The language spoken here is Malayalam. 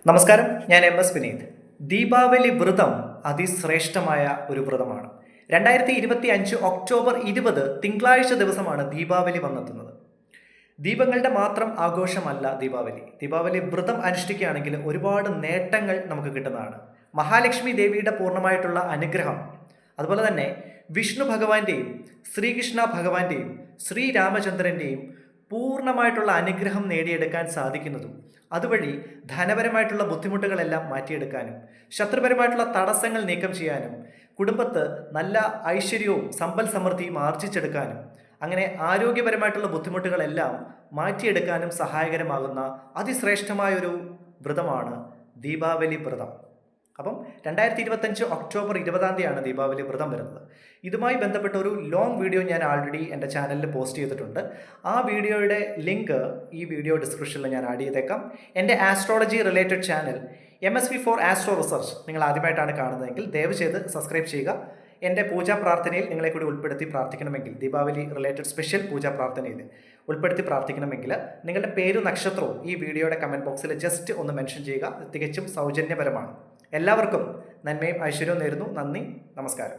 നമസ്കാരം, ഞാൻ MS വിനീത്. ദീപാവലി വ്രതം അതിശ്രേഷ്ഠമായ ഒരു വ്രതമാണ്. 2025 ഒക്ടോബർ 20 തിങ്കളാഴ്ച ദിവസമാണ് ദീപാവലി വന്നെത്തുന്നത്. ദീപങ്ങളുടെ മാത്രം ആഘോഷമല്ല ദീപാവലി. ദീപാവലി വ്രതം അനുഷ്ഠിക്കുകയാണെങ്കിൽ ഒരുപാട് നേട്ടങ്ങൾ നമുക്ക് കിട്ടുന്നതാണ്. മഹാലക്ഷ്മി ദേവിയുടെ പൂർണ്ണമായിട്ടുള്ള അനുഗ്രഹം, അതുപോലെ തന്നെ വിഷ്ണു ഭഗവാന്റെയും ശ്രീകൃഷ്ണ ഭഗവാന്റെയും ശ്രീരാമചന്ദ്രൻ്റെയും പൂർണ്ണമായിട്ടുള്ള അനുഗ്രഹം നേടിയെടുക്കാൻ സാധിക്കുന്നതും അതുവഴി ധനപരമായിട്ടുള്ള ബുദ്ധിമുട്ടുകളെല്ലാം മാറ്റിയെടുക്കാനും ശത്രുപരമായിട്ടുള്ള തടസ്സങ്ങൾ നീക്കം ചെയ്യാനും കുടുംബത്ത് നല്ല ഐശ്വര്യവും സമ്പൽ സമൃദ്ധിയും ആർജിച്ചെടുക്കാനും അങ്ങനെ ആരോഗ്യപരമായിട്ടുള്ള ബുദ്ധിമുട്ടുകളെല്ലാം മാറ്റിയെടുക്കാനും സഹായകരമാകുന്ന അതിശ്രേഷ്ഠമായൊരു വ്രതമാണ് ദീപാവലി വ്രതം. അപ്പം 2025 ഒക്ടോബർ 20 ദീപാവലി വ്രതം വരുന്നത്. ഇതുമായി ബന്ധപ്പെട്ട ഒരു ലോങ് വീഡിയോ ഞാൻ ആൾറെഡി എൻ്റെ ചാനലിൽ പോസ്റ്റ് ചെയ്തിട്ടുണ്ട്. ആ വീഡിയോയുടെ ലിങ്ക് ഈ വീഡിയോ ഡിസ്ക്രിപ്ഷനിൽ ഞാൻ ആഡ് ചെയ്തേക്കാം. എൻ്റെ astrology related channel MSV4 astro research നിങ്ങൾ ആദ്യമായിട്ടാണ് കാണുന്നതെങ്കിൽ ദയവ് ചെയ്ത് സബ്സ്ക്രൈബ് ചെയ്യുക. എൻ്റെ പൂജാ പ്രാർത്ഥനയിൽ നിങ്ങളെ കൂടി ഉൾപ്പെടുത്തി പ്രാർത്ഥിക്കണമെങ്കിൽ, ദീപാവലി റിലേറ്റഡ് സ്പെഷ്യൽ പൂജാ പ്രാർത്ഥനയിൽ ഉൾപ്പെടുത്തി പ്രാർത്ഥിക്കണമെങ്കിൽ നിങ്ങളുടെ പേരും നക്ഷത്രവും ഈ വീഡിയോയുടെ കമൻറ്റ് ബോക്സിൽ ജസ്റ്റ് ഒന്ന് മെൻഷൻ ചെയ്യുക. തികച്ചും സൗജന്യപരമാണ്. എല്ലാവർക്കും നന്മയും ഐശ്വര്യവും നേരുന്നു. നന്ദി, നമസ്കാരം.